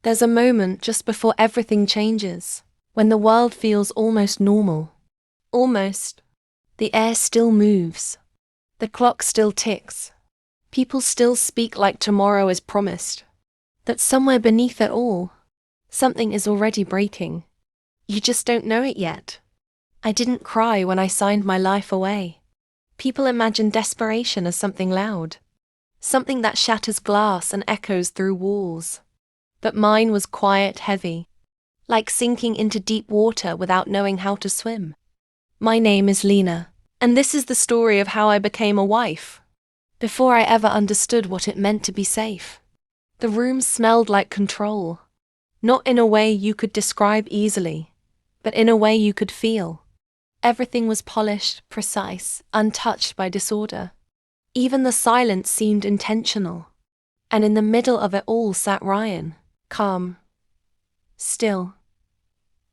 There's a moment just before everything changes, when the world feels almost normal. Almost. The air still moves. The clock still ticks. People still speak like tomorrow is promised. That somewhere beneath it all, something is already breaking. You just don't know it yet. I didn't cry when I signed my life away. People imagine desperation as something loud, something that shatters glass and echoes through walls. But mine was quiet, heavy, like sinking into deep water without knowing how to swim. My name is Lena, and this is the story of how I became a wife, before I ever understood what it meant to be safe. The room smelled like control, not in a way you could describe easily, but in a way you could feel. Everything was polished, precise, untouched by disorder. Even the silence seemed intentional. And in the middle of it all sat Ryan, calm, still,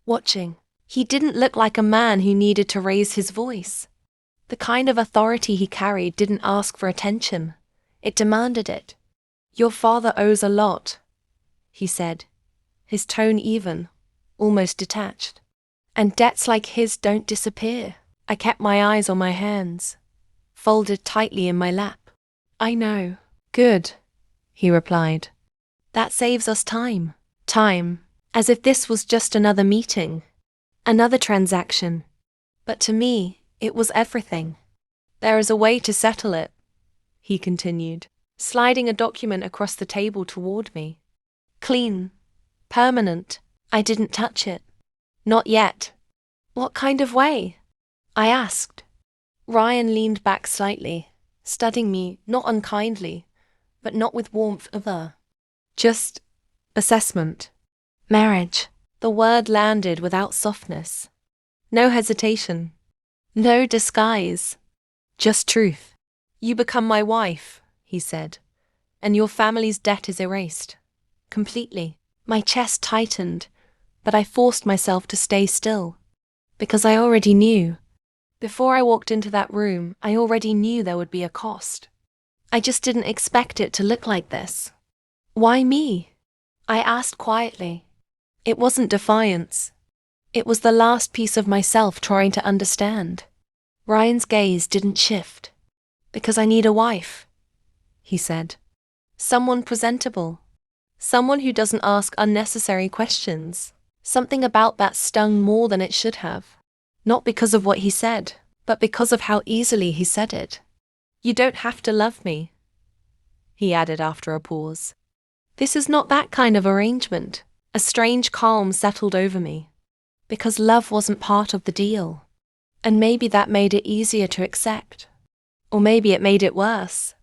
watching. He didn't look like a man who needed to raise his voice. The kind of authority he carried didn't ask for attention. It demanded it. "Your father owes a lot," he said, his tone even, almost detached. "And debts like his don't disappear." I kept my eyes on my hands, folded tightly in my lap. "I know." "Good," he replied. "That saves us time." Time, as if this was just another meeting, another transaction. But to me, it was everything. "There is a way to settle it," he continued, sliding a document across the table toward me. "Clean. Permanent. I didn't touch it. Not yet." "What kind of way?" I asked. Ryan leaned back slightly, studying me, not unkindly, but not with warmth either. "Just assessment. Marriage." The word landed without softness. No hesitation. No disguise. Just truth. "You become my wife," he said, "and your family's debt is erased. Completely." My chest tightened, but I forced myself to stay still. Because I already knew. Before I walked into that room, I already knew there would be a cost. I just didn't expect it to look like this. "Why me?" I asked quietly. It wasn't defiance. It was the last piece of myself trying to understand. Ryan's gaze didn't shift. "Because I need a wife," he said. "Someone presentable. Someone who doesn't ask unnecessary questions." Something about that stung more than it should have. Not because of what he said, but because of how easily he said it. "You don't have to love me," he added after a pause. "This is not that kind of arrangement." A strange calm settled over me. Because love wasn't part of the deal. And maybe that made it easier to accept. Or maybe it made it worse.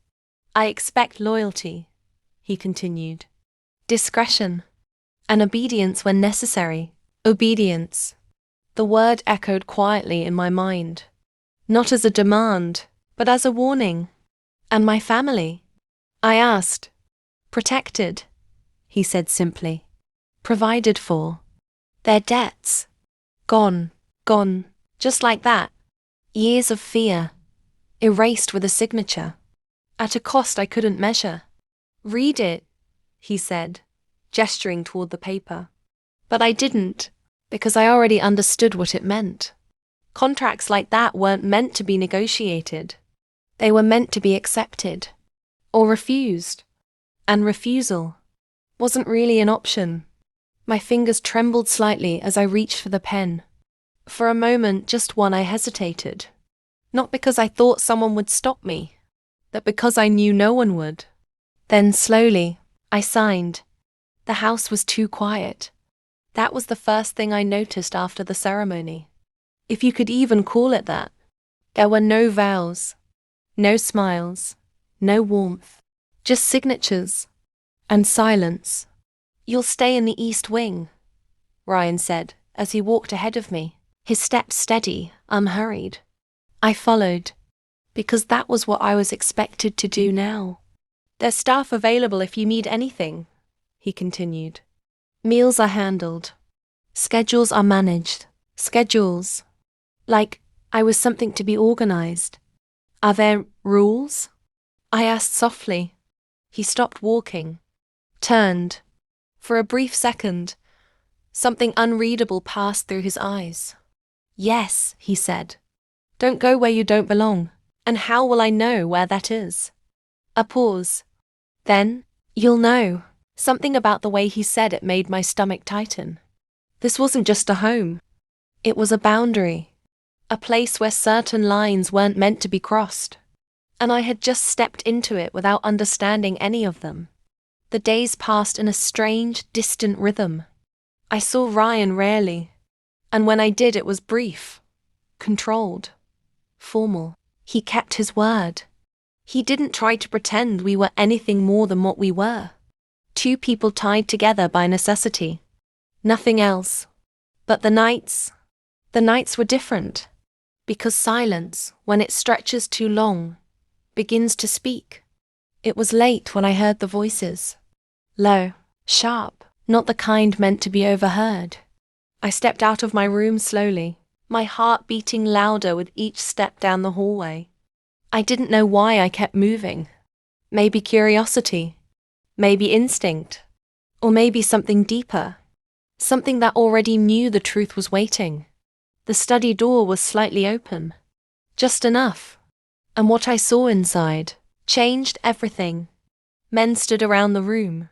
"I expect loyalty," he continued. "Discretion. And obedience when necessary." Obedience. The word echoed quietly in my mind. Not as a demand, but as a warning. "And my family?" I asked. "Protected," he said simply. "Provided for. Their debts. Gone, gone, just like that. Years of fear. Erased with a signature. At a cost I couldn't measure." "Read it," he said, gesturing toward the paper. But I didn't, because I already understood what it meant. Contracts like that weren't meant to be negotiated. They were meant to be accepted. Or refused. And refusal wasn't really an option. My fingers trembled slightly as I reached for the pen. For a moment, just one, I hesitated. Not because I thought someone would stop me, but because I knew no one would. Then slowly, I signed. The house was too quiet. That was the first thing I noticed after the ceremony. If you could even call it that. There were no vows, no smiles, no warmth, just signatures and silence. "You'll stay in the East Wing," Ryan said as he walked ahead of me, his steps steady, unhurried. I followed, because that was what I was expected to do now. "There's staff available if you need anything," he continued. "Meals are handled. Schedules are managed." Schedules. Like I was something to be organized. "Are there rules?" I asked softly. He stopped walking, turned, For a brief second, something unreadable passed through his eyes. Yes, he said. Don't go where you don't belong. And how will I know where that is? A pause. Then, you'll know. Something about the way he said it made my stomach tighten. This wasn't just a home. It was a boundary. A place where certain lines weren't meant to be crossed. And I had just stepped into it without understanding any of them. The days passed in a strange, distant rhythm. I saw Ryan rarely. And when I did, it was brief. Controlled. Formal. He kept his word. He didn't try to pretend we were anything more than what we were. Two people tied together by necessity. Nothing else. But the nights were different. Because silence, when it stretches too long, begins to speak. It was late when I heard the voices. Low, sharp, not the kind meant to be overheard. I stepped out of my room slowly, my heart beating louder with each step down the hallway. I didn't know why I kept moving. Maybe curiosity, maybe instinct, or maybe something deeper. Something that already knew the truth was waiting. The study door was slightly open. Just enough. And what I saw inside changed everything. Men stood around the room.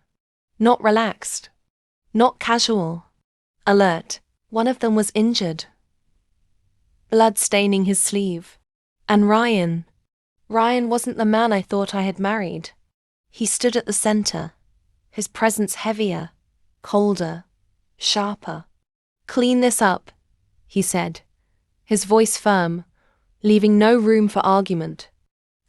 Not relaxed. Not casual. Alert. One of them was injured. Blood staining his sleeve. And Ryan wasn't the man I thought I had married. He stood at the center. His presence heavier, colder, sharper. Clean this up, he said, his voice firm, leaving no room for argument.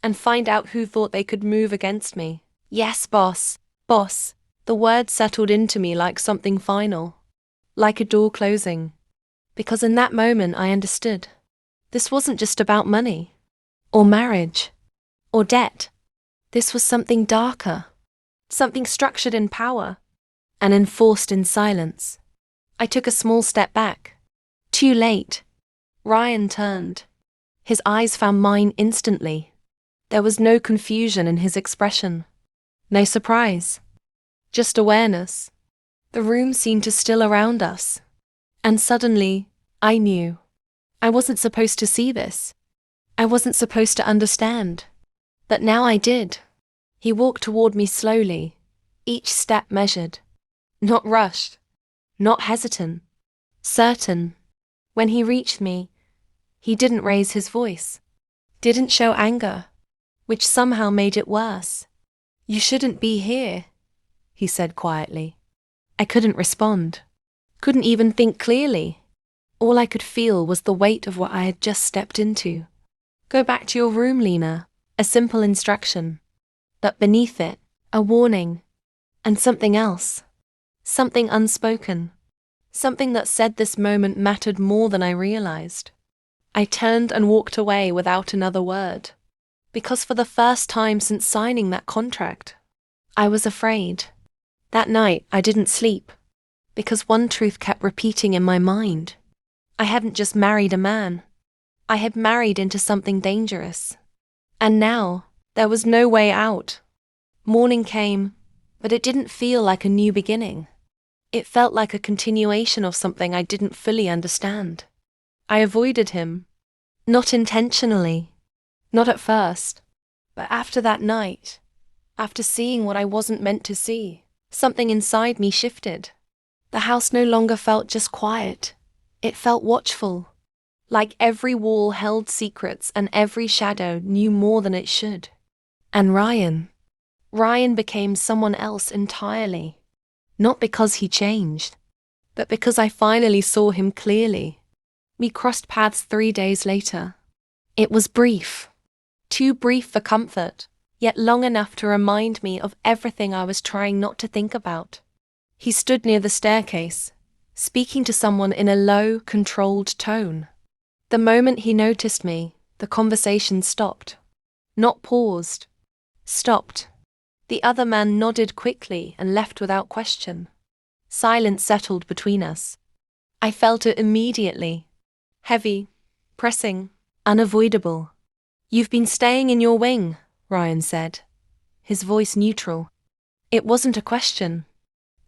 And find out who thought they could move against me. Yes, boss, boss. The word settled into me like something final. Like a door closing. Because in that moment I understood. This wasn't just about money. Or marriage. Or debt. This was something darker. Something structured in power. And enforced in silence. I took a small step back. Too late. Ryan turned. His eyes found mine instantly. There was no confusion in his expression. No surprise. Just awareness. The room seemed to still around us. And suddenly, I knew. I wasn't supposed to see this. I wasn't supposed to understand. But now I did. He walked toward me slowly, each step measured. Not rushed. Not hesitant. Certain. When he reached me, he didn't raise his voice. Didn't show anger, which somehow made it worse. You shouldn't be here, he said quietly. I couldn't respond. Couldn't even think clearly. All I could feel was the weight of what I had just stepped into. Go back to your room, Lena. A simple instruction. But beneath it, a warning. And something else. Something unspoken. Something that said this moment mattered more than I realized. I turned and walked away without another word. Because for the first time since signing that contract, I was afraid. That night I didn't sleep. Because one truth kept repeating in my mind. I hadn't just married a man. I had married into something dangerous. And now, there was no way out. Morning came, but it didn't feel like a new beginning. It felt like a continuation of something I didn't fully understand. I avoided him. Not intentionally. Not at first. But after that night, after seeing what I wasn't meant to see, something inside me shifted. The house no longer felt just quiet. It felt watchful. Like every wall held secrets and every shadow knew more than it should. And Ryan became someone else entirely. Not because he changed, but because I finally saw him clearly. We crossed paths 3 days later. It was brief. Too brief for comfort, yet long enough to remind me of everything I was trying not to think about. He stood near the staircase, speaking to someone in a low, controlled tone. The moment he noticed me, the conversation stopped. Not paused. Stopped. The other man nodded quickly and left without question. Silence settled between us. I felt it immediately. Heavy, pressing, unavoidable. You've been staying in your wing, Ryan said, his voice neutral. It wasn't a question.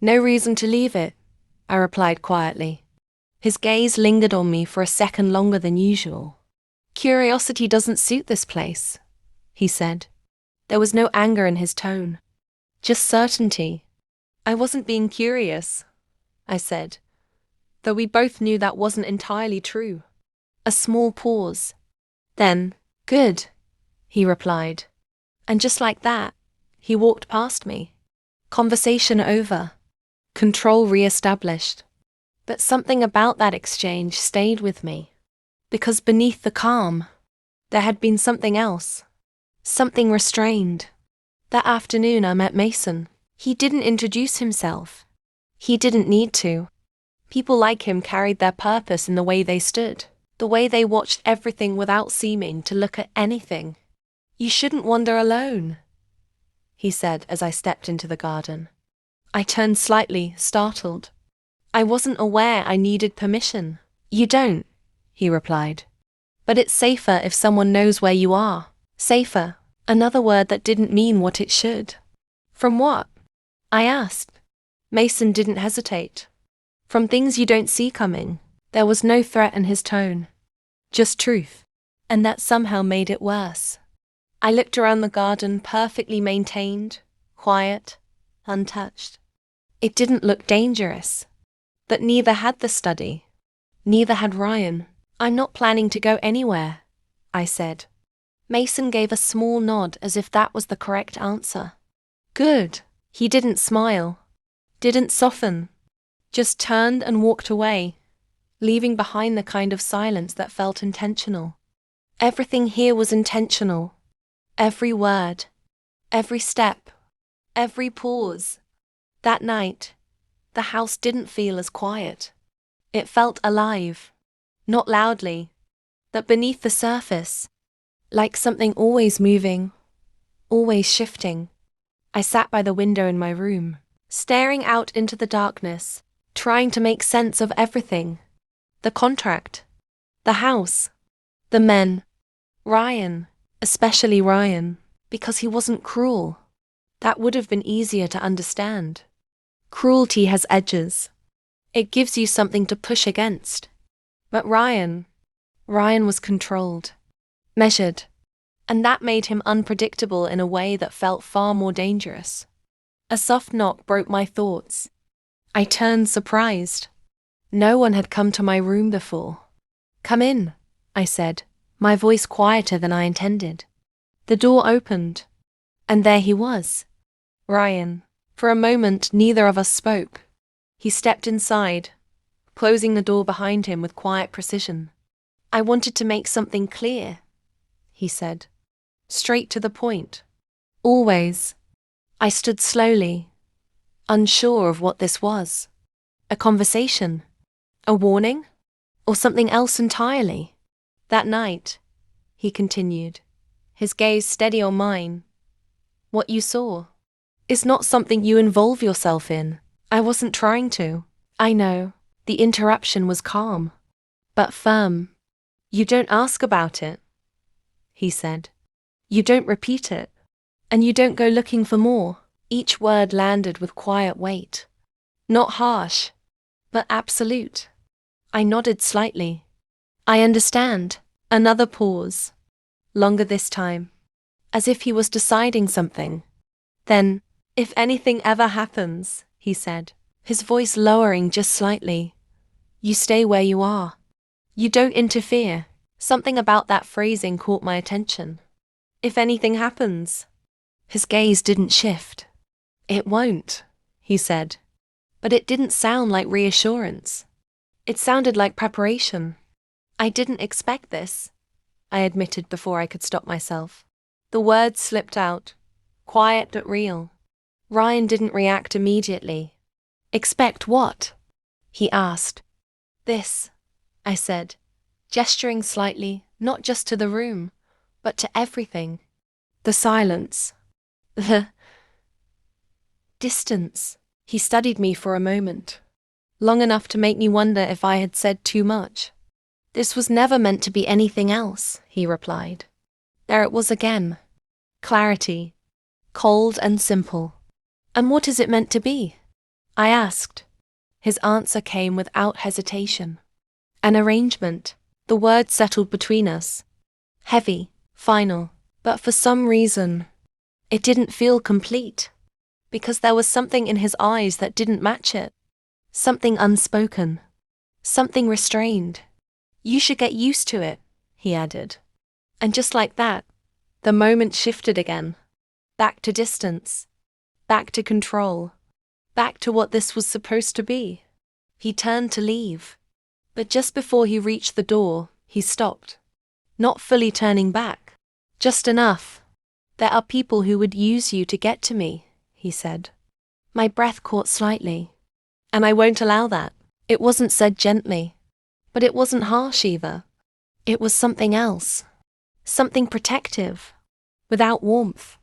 No reason to leave it, I replied quietly. His gaze lingered on me for a second longer than usual. Curiosity doesn't suit this place, he said. There was no anger in his tone, just certainty. I wasn't being curious, I said, though we both knew that wasn't entirely true. A small pause. Then, good, he replied. And just like that, he walked past me. Conversation over. Control re-established. But something about that exchange stayed with me. Because beneath the calm, there had been something else. Something restrained. That afternoon I met Mason. He didn't introduce himself. He didn't need to. People like him carried their purpose in the way they stood, the way they watched everything without seeming to look at anything. You shouldn't wander alone, he said as I stepped into the garden. I turned slightly, startled. I wasn't aware I needed permission. You don't, he replied. But it's safer if someone knows where you are. Safer, another word that didn't mean what it should. From what? I asked. Mason didn't hesitate. From things you don't see coming. There was no threat in his tone. Just truth. And that somehow made it worse. I looked around the garden, perfectly maintained, quiet, untouched. It didn't look dangerous. But neither had the study. Neither had Ryan. I'm not planning to go anywhere, I said. Mason gave a small nod as if that was the correct answer. Good. He didn't smile. Didn't soften. Just turned and walked away, leaving behind the kind of silence that felt intentional. Everything here was intentional. Every word. Every step. Every pause. That night, the house didn't feel as quiet. It felt alive. Not loudly, but beneath the surface. Like something always moving, always shifting. I sat by the window in my room, staring out into the darkness, trying to make sense of everything. The contract, the house, the men, Ryan, especially Ryan, because he wasn't cruel. That would have been easier to understand. Cruelty has edges. It gives you something to push against. But Ryan was controlled, measured, and that made him unpredictable in a way that felt far more dangerous. A soft knock broke my thoughts. I turned surprised. No one had come to my room before. Come in, I said, my voice quieter than I intended. The door opened, and there he was, Ryan. For a moment, neither of us spoke. He stepped inside, closing the door behind him with quiet precision. I wanted to make something clear, he said. Straight to the point. Always. I stood slowly, unsure of what this was. A conversation? A warning? Or something else entirely? That night, he continued, his gaze steady on mine. What you saw is not something you involve yourself in. I wasn't trying to. I know. The interruption was calm, but firm. You don't ask about it, he said. You don't repeat it, and you don't go looking for more. Each word landed with quiet weight. Not harsh, but absolute. I nodded slightly. I understand. Another pause. Longer this time. As if he was deciding something. Then, if anything ever happens, he said, his voice lowering just slightly, you stay where you are. You don't interfere. Something about that phrasing caught my attention. If anything happens. His gaze didn't shift. It won't, he said. But it didn't sound like reassurance. It sounded like preparation. I didn't expect this, I admitted before I could stop myself. The words slipped out, quiet but real. Ryan didn't react immediately. Expect what? He asked. This, I said, gesturing slightly, not just to the room, but to everything. The silence. The distance. He studied me for a moment, long enough to make me wonder if I had said too much. This was never meant to be anything else, he replied. There it was again. Clarity. Cold and simple. And what is it meant to be? I asked. His answer came without hesitation. An arrangement. The words settled between us. Heavy, final, but for some reason, it didn't feel complete. Because there was something in his eyes that didn't match it. Something unspoken. Something restrained. You should get used to it, he added. And just like that, the moment shifted again. Back to distance. Back to control. Back to what this was supposed to be. He turned to leave. But just before he reached the door, he stopped. Not fully turning back. Just enough. There are people who would use you to get to me, he said. My breath caught slightly. And I won't allow that. It wasn't said gently. But it wasn't harsh either. It was something else. Something protective. Without warmth.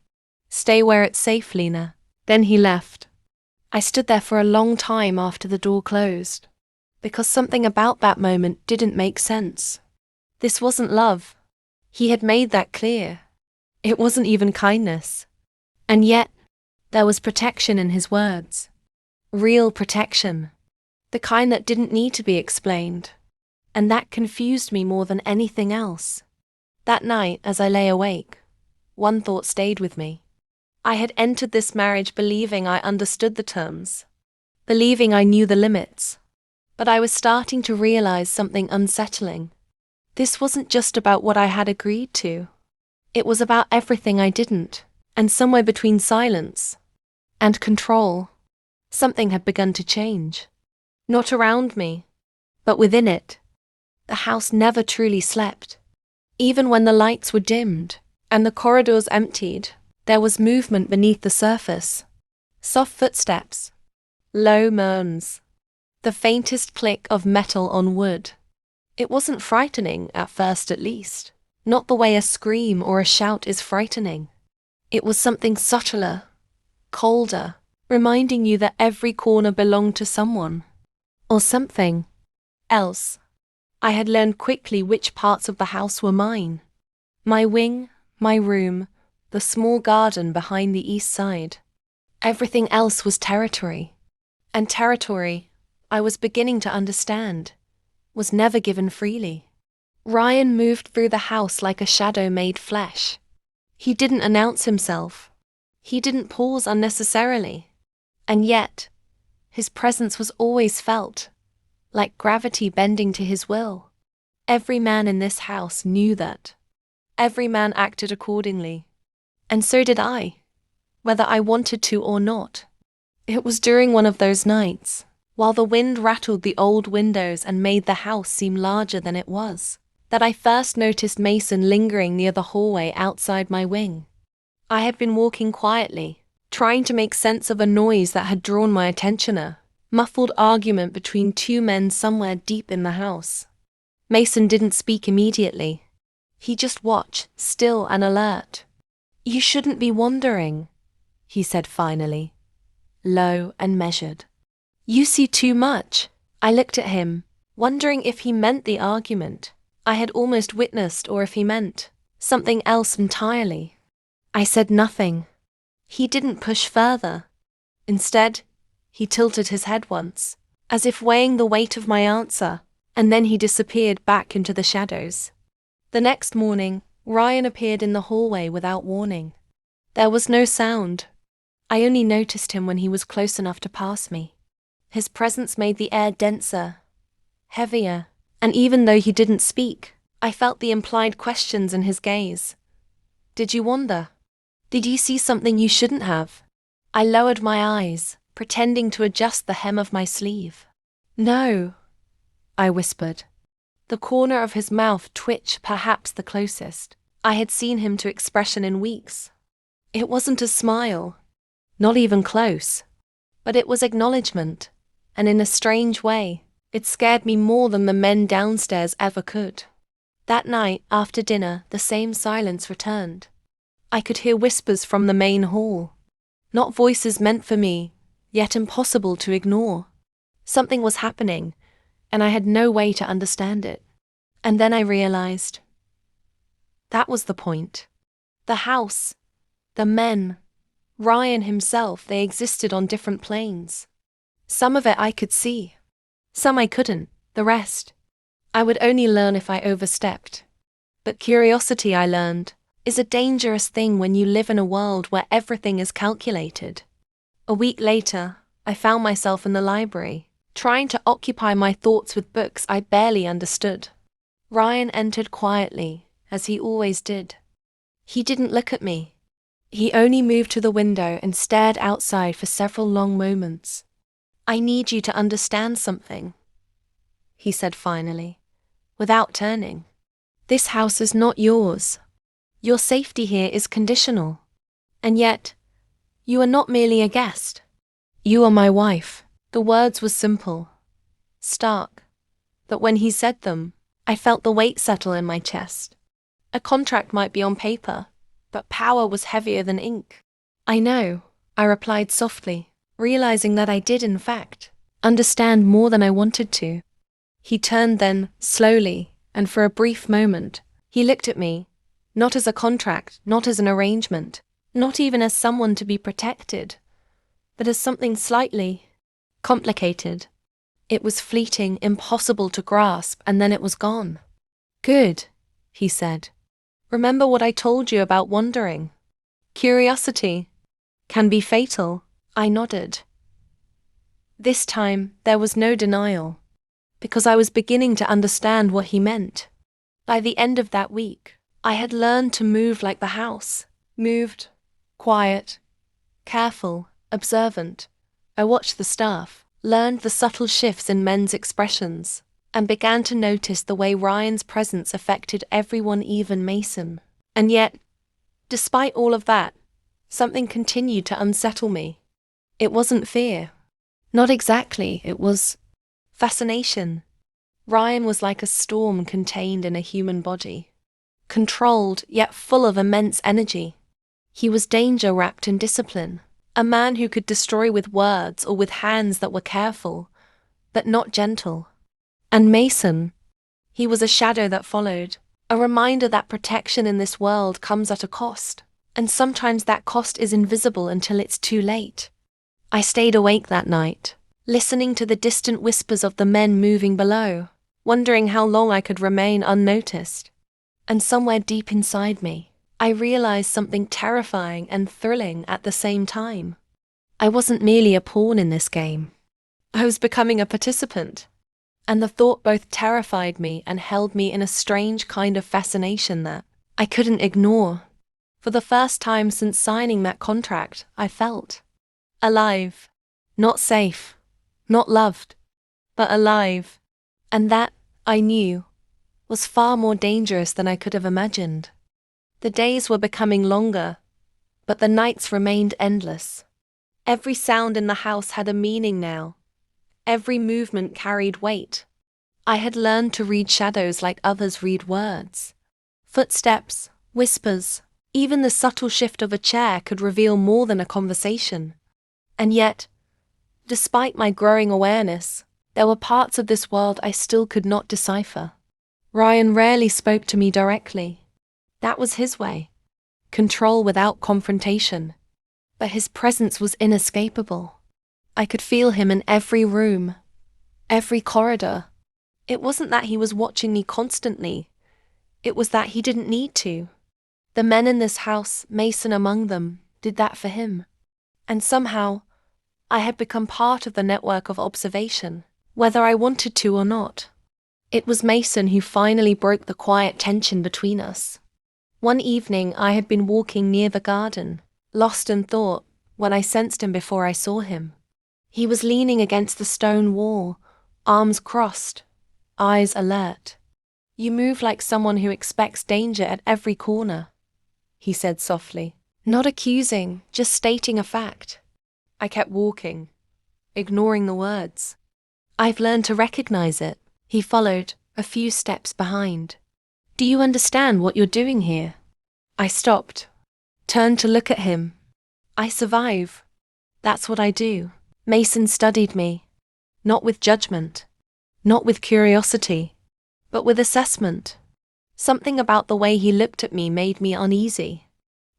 Stay where it's safe, Lena. Then he left. I stood there for a long time after the door closed. Because something about that moment didn't make sense. This wasn't love. He had made that clear. It wasn't even kindness. And yet, there was protection in his words. Real protection. The kind that didn't need to be explained. And that confused me more than anything else. That night, as I lay awake, one thought stayed with me. I had entered this marriage believing I understood the terms. Believing I knew the limits. But I was starting to realize something unsettling. This wasn't just about what I had agreed to. It was about everything I didn't, and somewhere between silence and control, something had begun to change. Not around me, but within it. The house never truly slept. Even when the lights were dimmed and the corridors emptied, there was movement beneath the surface. Soft footsteps, low moans, the faintest click of metal on wood. It wasn't frightening, at first at least. Not the way a scream or a shout is frightening. It was something subtler, colder, reminding you that every corner belonged to someone. Or something else. I had learned quickly which parts of the house were mine. My wing, my room, the small garden behind the east side. Everything else was territory. And territory, I was beginning to understand, was never given freely. Ryan moved through the house like a shadow made flesh. He didn't announce himself. He didn't pause unnecessarily. And yet, his presence was always felt, like gravity bending to his will. Every man in this house knew that. Every man acted accordingly. And so did I, whether I wanted to or not. It was during one of those nights, while the wind rattled the old windows and made the house seem larger than it was, that I first noticed Mason lingering near the hallway outside my wing. I had been walking quietly, trying to make sense of a noise that had drawn my attention, a muffled argument between two men somewhere deep in the house. Mason didn't speak immediately. He just watched, still and alert. You shouldn't be wandering, he said finally, low and measured. You see too much. I looked at him, wondering if he meant the argument I had almost witnessed or if he meant something else entirely. I said nothing. He didn't push further. Instead, he tilted his head once, as if weighing the weight of my answer, and then he disappeared back into the shadows. The next morning, Ryan appeared in the hallway without warning. There was no sound. I only noticed him when he was close enough to pass me. His presence made the air denser, heavier, and even though he didn't speak, I felt the implied questions in his gaze. Did you wander? Did you see something you shouldn't have? I lowered my eyes, pretending to adjust the hem of my sleeve. No, I whispered. The corner of his mouth twitched, perhaps the closest I had seen him to expression in weeks. It wasn't a smile, not even close, but it was acknowledgement, and in a strange way, it scared me more than the men downstairs ever could. That night, after dinner, the same silence returned. I could hear whispers from the main hall, not voices meant for me, yet impossible to ignore. Something was happening, and I had no way to understand it. And then I realized. That was the point. The house, the men, Ryan himself, they existed on different planes. Some of it I could see. Some I couldn't, the rest I would only learn if I overstepped. But curiosity, I learned, is a dangerous thing when you live in a world where everything is calculated. A week later, I found myself in the library, trying to occupy my thoughts with books I barely understood. Ryan entered quietly, as he always did. He didn't look at me. He only moved to the window and stared outside for several long moments. "I need you to understand something," he said finally, without turning. "This house is not yours. Your safety here is conditional. And yet, you are not merely a guest. You are my wife." The words were simple, stark, but when he said them, I felt the weight settle in my chest. A contract might be on paper, but power was heavier than ink. "I know," I replied softly, realizing that I did, in fact, understand more than I wanted to. He turned then, slowly, and for a brief moment, he looked at me, not as a contract, not as an arrangement, not even as someone to be protected, but as something slightly complicated. It was fleeting, impossible to grasp, and then it was gone. "Good," he said. "Remember what I told you about wandering? Curiosity can be fatal." I nodded. This time, there was no denial, because I was beginning to understand what he meant. By the end of that week, I had learned to move like the house. Moved, quiet, careful, observant. I watched the staff, learned the subtle shifts in men's expressions, and began to notice the way Ryan's presence affected everyone, even Mason. And yet, despite all of that, something continued to unsettle me. It wasn't fear. Not exactly, it was fascination. Ryan was like a storm contained in a human body. Controlled, yet full of immense energy. He was danger wrapped in discipline. A man who could destroy with words or with hands that were careful, but not gentle. And Mason, he was a shadow that followed, a reminder that protection in this world comes at a cost, and sometimes that cost is invisible until it's too late. I stayed awake that night, listening to the distant whispers of the men moving below, wondering how long I could remain unnoticed. And somewhere deep inside me, I realized something terrifying and thrilling at the same time. I wasn't merely a pawn in this game. I was becoming a participant. And the thought both terrified me and held me in a strange kind of fascination that I couldn't ignore. For the first time since signing that contract, I felt alive. Not safe, not loved, but alive. And that, I knew, was far more dangerous than I could have imagined. The days were becoming longer, but the nights remained endless. Every sound in the house had a meaning now. Every movement carried weight. I had learned to read shadows like others read words. Footsteps, whispers, even the subtle shift of a chair could reveal more than a conversation. And yet, despite my growing awareness, there were parts of this world I still could not decipher. Ryan rarely spoke to me directly. That was his way. Control without confrontation. But his presence was inescapable. I could feel him in every room, every corridor. It wasn't that he was watching me constantly. It was that he didn't need to. The men in this house, Mason among them, did that for him. And somehow, I had become part of the network of observation, whether I wanted to or not. It was Mason who finally broke the quiet tension between us. One evening I had been walking near the garden, lost in thought, when I sensed him before I saw him. He was leaning against the stone wall, arms crossed, eyes alert. "You move like someone who expects danger at every corner," he said softly. Not accusing, just stating a fact. I kept walking, ignoring the words. "I've learned to recognize it," he followed, a few steps behind. "Do you understand what you're doing here?" I stopped, turned to look at him. "I survive. That's what I do." Mason studied me, not with judgment, not with curiosity, but with assessment. Something about the way he looked at me made me uneasy.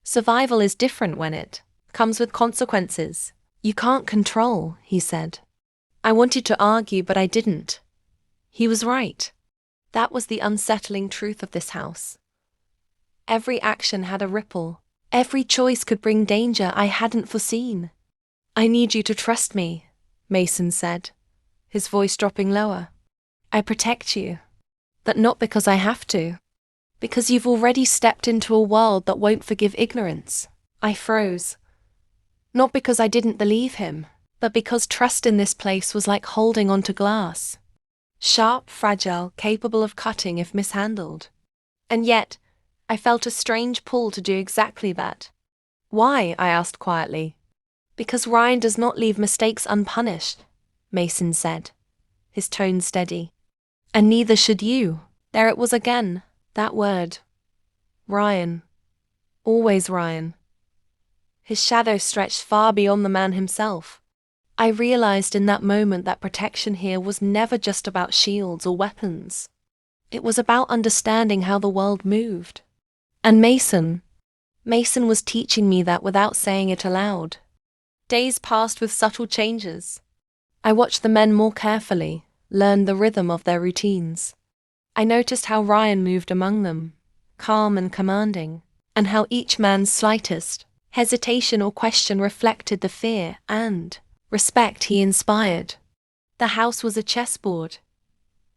Survival is different when it comes with consequences you can't control, he said. I wanted to argue, but I didn't. He was right. That was the unsettling truth of this house. Every action had a ripple. Every choice could bring danger I hadn't foreseen. "I need you to trust me," Mason said, his voice dropping lower. "I protect you. But not because I have to. Because you've already stepped into a world that won't forgive ignorance." I froze. Not because I didn't believe him, but because trust in this place was like holding onto glass. Sharp, fragile, capable of cutting if mishandled. And yet, I felt a strange pull to do exactly that. "Why?" I asked quietly. "Because Ryan does not leave mistakes unpunished," Mason said, his tone steady. "And neither should you." There it was again, that word. Ryan. Always Ryan. His shadow stretched far beyond the man himself. I realized in that moment that protection here was never just about shields or weapons. It was about understanding how the world moved. And Mason was teaching me that without saying it aloud. Days passed with subtle changes. I watched the men more carefully, learned the rhythm of their routines. I noticed how Ryan moved among them, calm and commanding, and how each man's slightest hesitation or question reflected the fear and respect he inspired. The house was a chessboard,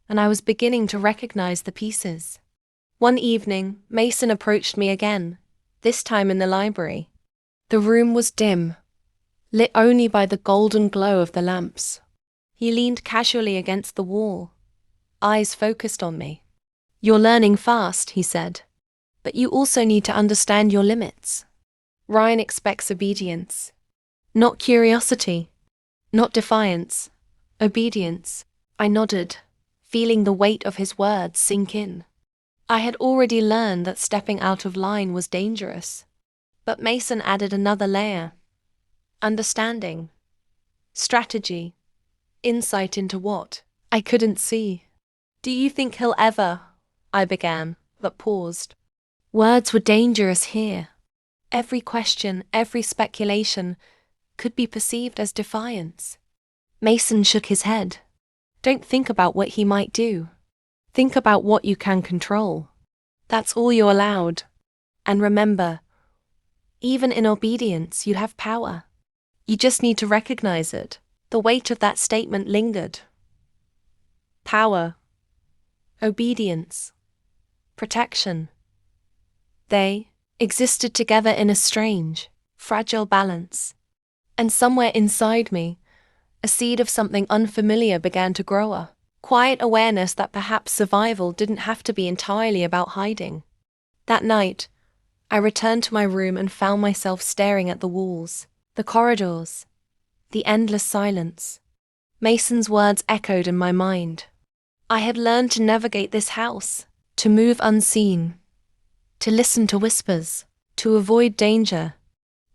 and I was beginning to recognize the pieces. One evening, Mason approached me again, this time in the library. The room was dim, lit only by the golden glow of the lamps. He leaned casually against the wall, eyes focused on me. "You're learning fast," he said, "but you also need to understand your limits. Ryan expects obedience, not curiosity, not defiance, obedience." I nodded, feeling the weight of his words sink in. I had already learned that stepping out of line was dangerous. But Mason added another layer. Understanding, strategy, insight into what I couldn't see. "Do you think he'll ever?" I began, but paused. Words were dangerous here. Every question, every speculation could be perceived as defiance. Mason shook his head. "Don't think about what he might do. Think about what you can control. That's all you're allowed. And remember, even in obedience, you have power. You just need to recognize it." The weight of that statement lingered. Power, obedience, protection. They existed together in a strange, fragile balance. And somewhere inside me, a seed of something unfamiliar began to grow, a quiet awareness that perhaps survival didn't have to be entirely about hiding. That night, I returned to my room and found myself staring at the walls, the corridors, the endless silence. Mason's words echoed in my mind. I had learned to navigate this house, to move unseen, to listen to whispers, to avoid danger.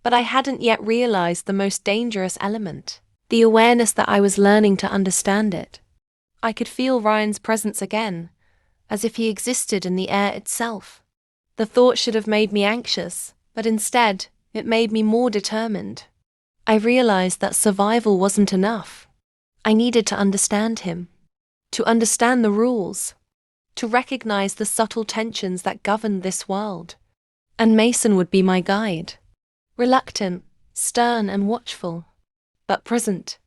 But I hadn't yet realized the most dangerous element, the awareness that I was learning to understand it. I could feel Ryan's presence again, as if he existed in the air itself. The thought should have made me anxious, but instead, it made me more determined. I realized that survival wasn't enough. I needed to understand him, to understand the rules, to recognize the subtle tensions that governed this world. And Mason would be my guide. Reluctant, stern and watchful, but present.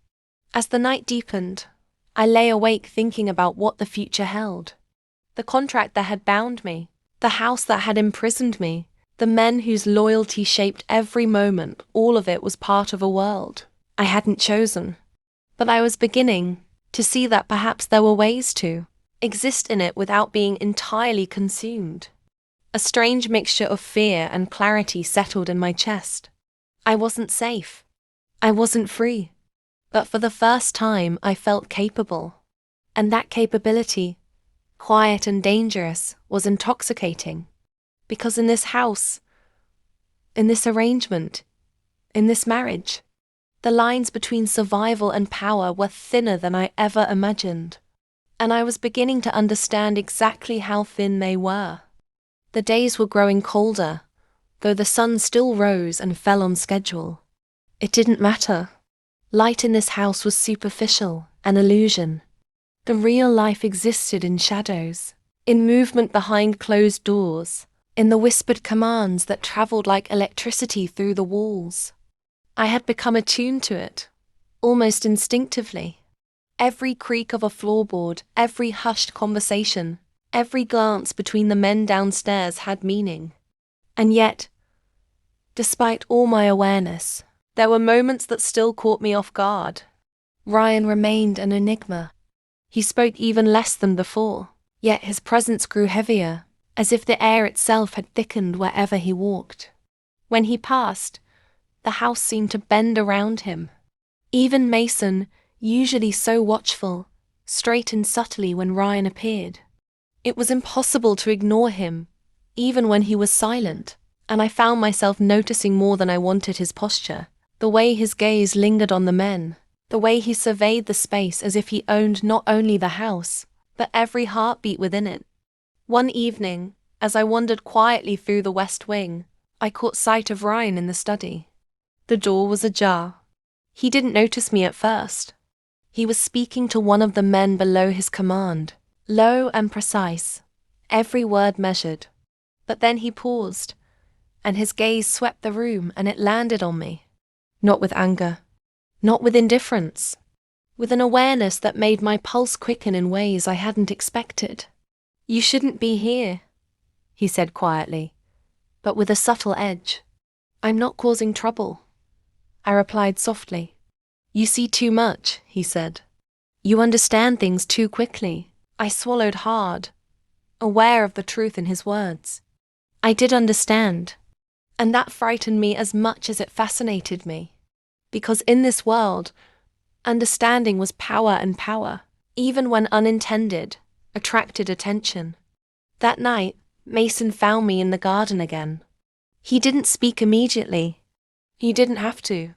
As the night deepened, I lay awake thinking about what the future held. The contract that had bound me, the house that had imprisoned me, the men whose loyalty shaped every moment, all of it was part of a world I hadn't chosen. But I was beginning to see that perhaps there were ways to exist in it without being entirely consumed. A strange mixture of fear and clarity settled in my chest. I wasn't safe. I wasn't free. But for the first time, I felt capable. And that capability, quiet and dangerous, was intoxicating. Because in this house, in this arrangement, in this marriage, the lines between survival and power were thinner than I ever imagined. And I was beginning to understand exactly how thin they were. The days were growing colder, though the sun still rose and fell on schedule. It didn't matter. Light in this house was superficial, an illusion. The real life existed in shadows, in movement behind closed doors, in the whispered commands that traveled like electricity through the walls. I had become attuned to it, almost instinctively. Every creak of a floorboard, every hushed conversation, every glance between the men downstairs had meaning. And yet, despite all my awareness, there were moments that still caught me off guard. Ryan remained an enigma. He spoke even less than before, yet his presence grew heavier, as if the air itself had thickened wherever he walked. When he passed, the house seemed to bend around him. Even Mason, usually so watchful, straightened subtly when Ryan appeared. It was impossible to ignore him, even when he was silent, and I found myself noticing more than I wanted his posture, the way his gaze lingered on the men, the way he surveyed the space as if he owned not only the house, but every heartbeat within it. One evening, as I wandered quietly through the west wing, I caught sight of Ryan in the study. The door was ajar. He didn't notice me at first. He was speaking to one of the men below his command, low and precise, every word measured. But then he paused, and his gaze swept the room, and it landed on me. Not with anger, not with indifference, with an awareness that made my pulse quicken in ways I hadn't expected. "You shouldn't be here," he said quietly, but with a subtle edge. "I'm not causing trouble," I replied softly. "You see too much," he said. "You understand things too quickly." I swallowed hard, aware of the truth in his words. I did understand, and that frightened me as much as it fascinated me. Because in this world, understanding was power, and power, even when unintended, attracted attention. That night, Mason found me in the garden again. He didn't speak immediately. He didn't have to.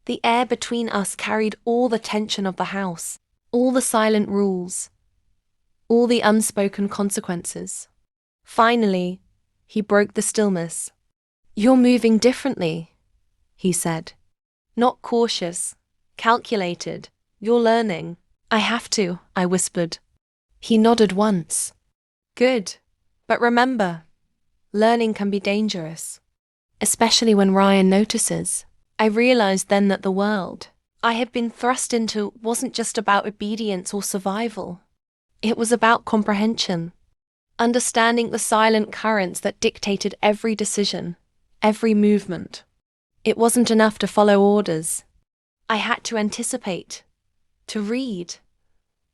The air between us carried all the tension of the house, all the silent rules, all the unspoken consequences. Finally, he broke the stillness. "You're moving differently," he said. "Not cautious, calculated. You're learning." "I have to," I whispered. He nodded once. "Good. But remember, learning can be dangerous, especially when Ryan notices." I realized then that the world I had been thrust into wasn't just about obedience or survival. It was about comprehension, understanding the silent currents that dictated every decision, every movement. It wasn't enough to follow orders. I had to anticipate, to read,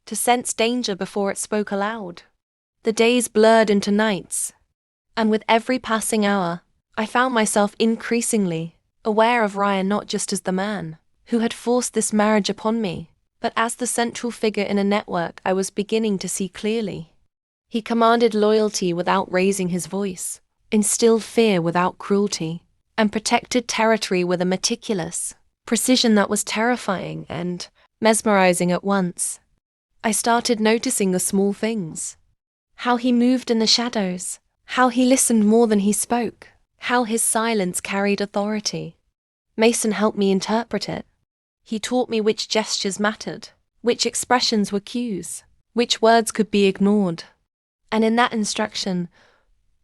to sense danger before it spoke aloud. The days blurred into nights, and with every passing hour, I found myself increasingly aware of Ryan not just as the man who had forced this marriage upon me, but as the central figure in a network I was beginning to see clearly. He commanded loyalty without raising his voice, instilled fear without cruelty, and protected territory with a meticulous precision that was terrifying and mesmerizing at once. I started noticing the small things. How he moved in the shadows, how he listened more than he spoke, how his silence carried authority. Mason helped me interpret it. He taught me which gestures mattered, which expressions were cues, which words could be ignored. And in that instruction,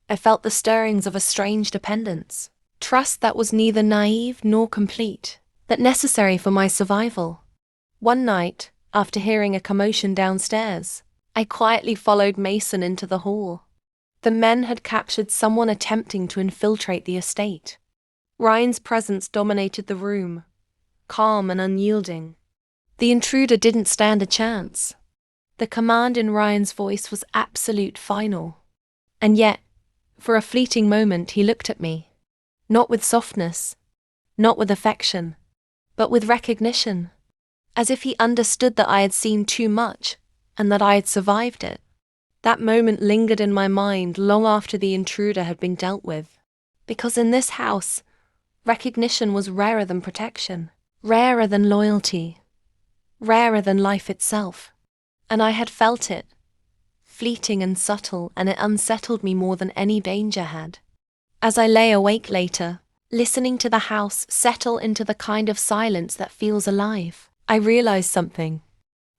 I felt the stirrings of a strange dependence, trust that was neither naive nor complete, but necessary for my survival. One night, after hearing a commotion downstairs, I quietly followed Mason into the hall. The men had captured someone attempting to infiltrate the estate. Ryan's presence dominated the room, calm and unyielding. The intruder didn't stand a chance. The command in Ryan's voice was absolute, final. And yet, for a fleeting moment he looked at me. Not with softness, not with affection, but with recognition. As if he understood that I had seen too much, and that I had survived it. That moment lingered in my mind long after the intruder had been dealt with. Because in this house, recognition was rarer than protection, rarer than loyalty, rarer than life itself. And I had felt it, fleeting and subtle, and it unsettled me more than any danger had. As I lay awake later, listening to the house settle into the kind of silence that feels alive, I realized something.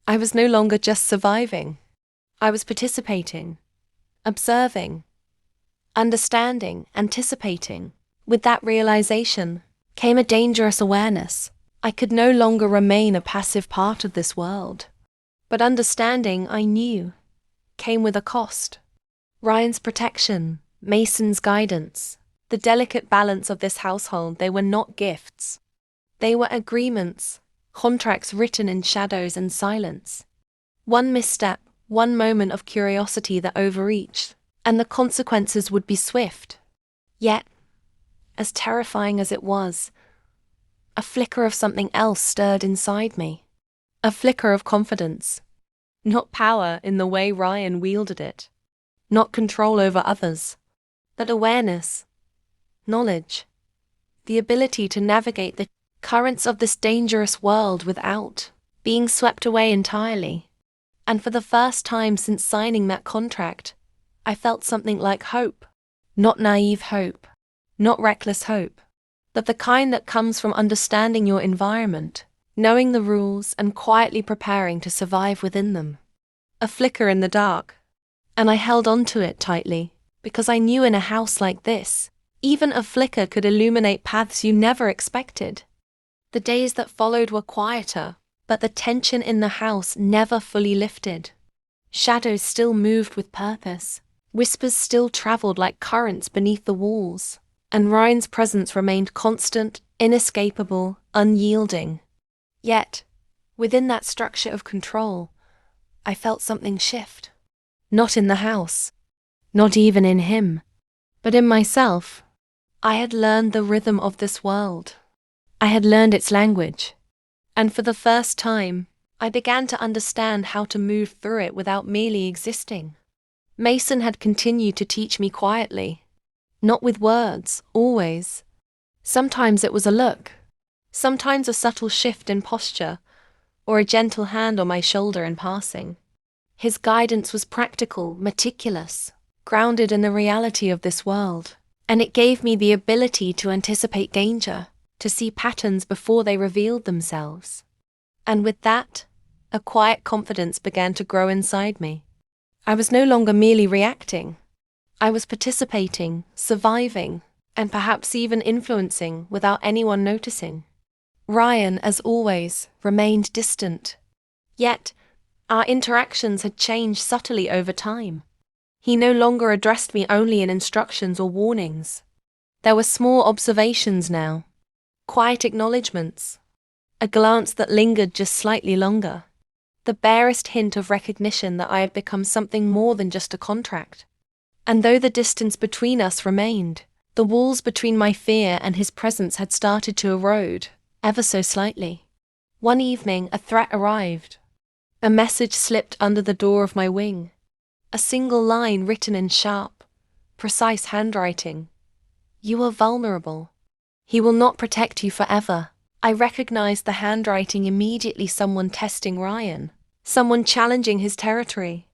I was no longer just surviving. I was participating, observing, understanding, anticipating. With that realization came a dangerous awareness. I could no longer remain a passive part of this world. But understanding, I knew, came with a cost. Ryan's protection, Mason's guidance, the delicate balance of this household, they were not gifts. They were agreements, contracts written in shadows and silence. One misstep, one moment of curiosity that overreached, and the consequences would be swift. Yet, as terrifying as it was, a flicker of something else stirred inside me. A flicker of confidence. Not power in the way Ryan wielded it. Not control over others. But awareness, knowledge, the ability to navigate the currents of this dangerous world without being swept away entirely. And for the first time since signing that contract, I felt something like hope. Not naive hope, not reckless hope, but the kind that comes from understanding your environment, knowing the rules and quietly preparing to survive within them. A flicker in the dark, and I held on to it tightly, because I knew in a house like this, even a flicker could illuminate paths you never expected. The days that followed were quieter, but the tension in the house never fully lifted. Shadows still moved with purpose, whispers still traveled like currents beneath the walls, and Ryan's presence remained constant, inescapable, unyielding. Yet, within that structure of control, I felt something shift. Not in the house, not even in him, but in myself. I had learned the rhythm of this world. I had learned its language. And for the first time, I began to understand how to move through it without merely existing. Mason had continued to teach me quietly. Not with words, always. Sometimes it was a look. Sometimes a subtle shift in posture, or a gentle hand on my shoulder in passing. His guidance was practical, meticulous, grounded in the reality of this world, and it gave me the ability to anticipate danger, to see patterns before they revealed themselves. And with that, a quiet confidence began to grow inside me. I was no longer merely reacting. I was participating, surviving, and perhaps even influencing without anyone noticing. Ryan, as always, remained distant. Yet, our interactions had changed subtly over time. He no longer addressed me only in instructions or warnings. There were small observations now, quiet acknowledgements, a glance that lingered just slightly longer, the barest hint of recognition that I had become something more than just a contract. And though the distance between us remained, the walls between my fear and his presence had started to erode, ever so slightly. One evening, a threat arrived. A message slipped under the door of my wing. A single line written in sharp, precise handwriting. You are vulnerable. He will not protect you forever. I recognized the handwriting immediately. Someone testing Ryan. Someone challenging his territory.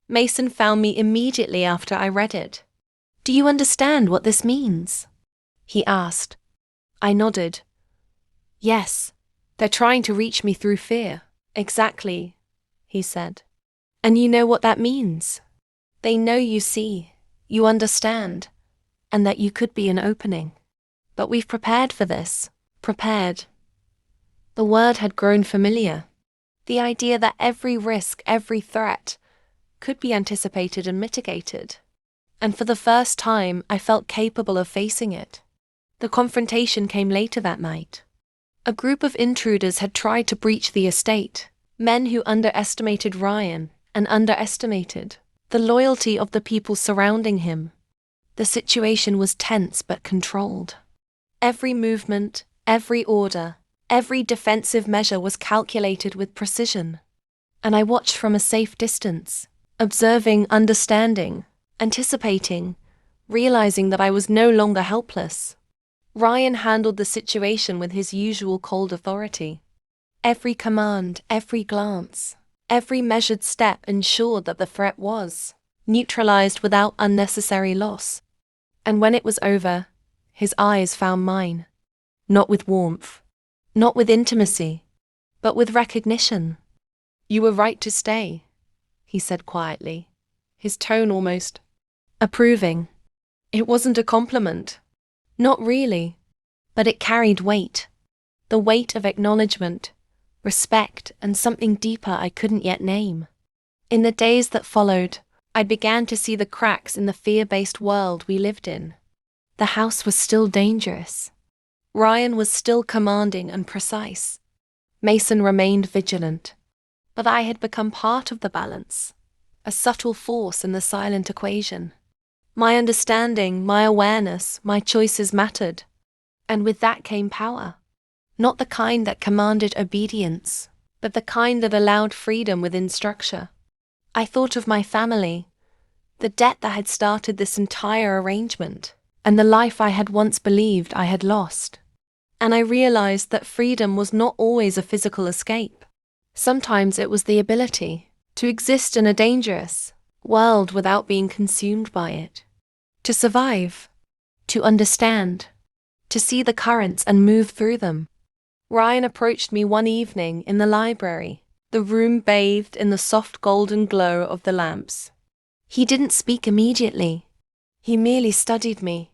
Mason found me immediately after I read it. Do you understand what this means? He asked. I nodded. Yes, they're trying to reach me through fear. Exactly, he said. And you know what that means? They know you see, you understand, and that you could be an opening. But we've prepared for this. Prepared. The word had grown familiar. The idea that every risk, every threat, could be anticipated and mitigated. And for the first time, I felt capable of facing it. The confrontation came later that night. A group of intruders had tried to breach the estate, men who underestimated Ryan and underestimated the loyalty of the people surrounding him. The situation was tense but controlled. Every movement, every order, every defensive measure was calculated with precision. And I watched from a safe distance, observing, understanding, anticipating, realizing that I was no longer helpless. Ryan handled the situation with his usual cold authority. Every command, every glance, every measured step ensured that the threat was neutralized without unnecessary loss. And when it was over, his eyes found mine. Not with warmth, not with intimacy, but with recognition. You were right to stay, he said quietly, his tone almost approving. It wasn't a compliment. Not really. But it carried weight. The weight of acknowledgement, respect, and something deeper I couldn't yet name. In the days that followed, I began to see the cracks in the fear-based world we lived in. The house was still dangerous. Ryan was still commanding and precise. Mason remained vigilant. But I had become part of the balance, a subtle force in the silent equation. My understanding, my awareness, my choices mattered. And with that came power. Not the kind that commanded obedience, but the kind that allowed freedom within structure. I thought of my family, the debt that had started this entire arrangement, and the life I had once believed I had lost. And I realized that freedom was not always a physical escape. Sometimes it was the ability to exist in a dangerous world without being consumed by it. To survive, to understand, to see the currents and move through them. Ryan approached me one evening in the library, the room bathed in the soft golden glow of the lamps. He didn't speak immediately. He merely studied me.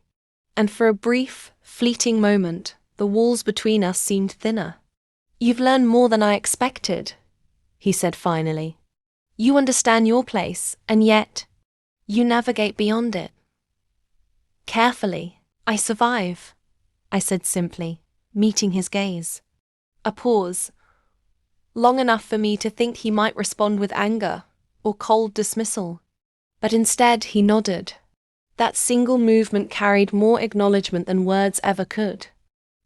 And for a brief, fleeting moment, the walls between us seemed thinner. You've learned more than I expected, he said finally. You understand your place, and yet, you navigate beyond it. Carefully, I survive, I said simply, meeting his gaze. A pause, long enough for me to think he might respond with anger or cold dismissal. But instead he nodded. That single movement carried more acknowledgement than words ever could.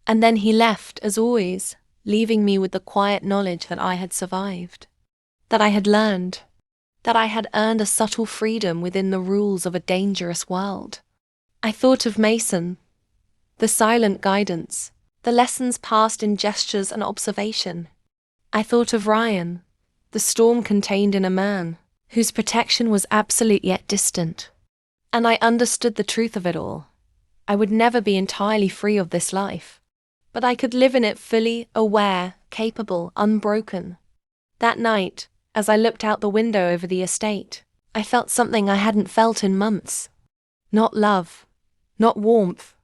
And then he left, as always, leaving me with the quiet knowledge that I had survived, that I had learned, that I had earned a subtle freedom within the rules of a dangerous world. I thought of Mason, the silent guidance, the lessons passed in gestures and observation. I thought of Ryan, the storm contained in a man, whose protection was absolute yet distant. And I understood the truth of it all. I would never be entirely free of this life. But I could live in it fully, aware, capable, unbroken. That night, as I looked out the window over the estate, I felt something I hadn't felt in months. Not love, not warmth,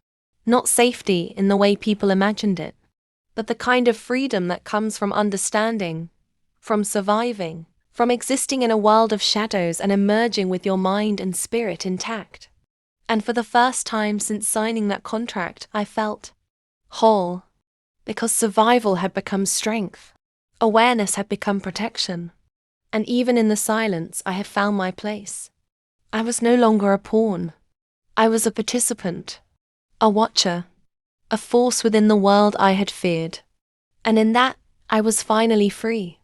not safety in the way people imagined it, but the kind of freedom that comes from understanding, from surviving, from existing in a world of shadows and emerging with your mind and spirit intact. And for the first time since signing that contract, I felt whole, because survival had become strength, awareness had become protection, and even in the silence I had found my place. I was no longer a pawn. I was a participant, a watcher, a force within the world I had feared. And in that, I was finally free.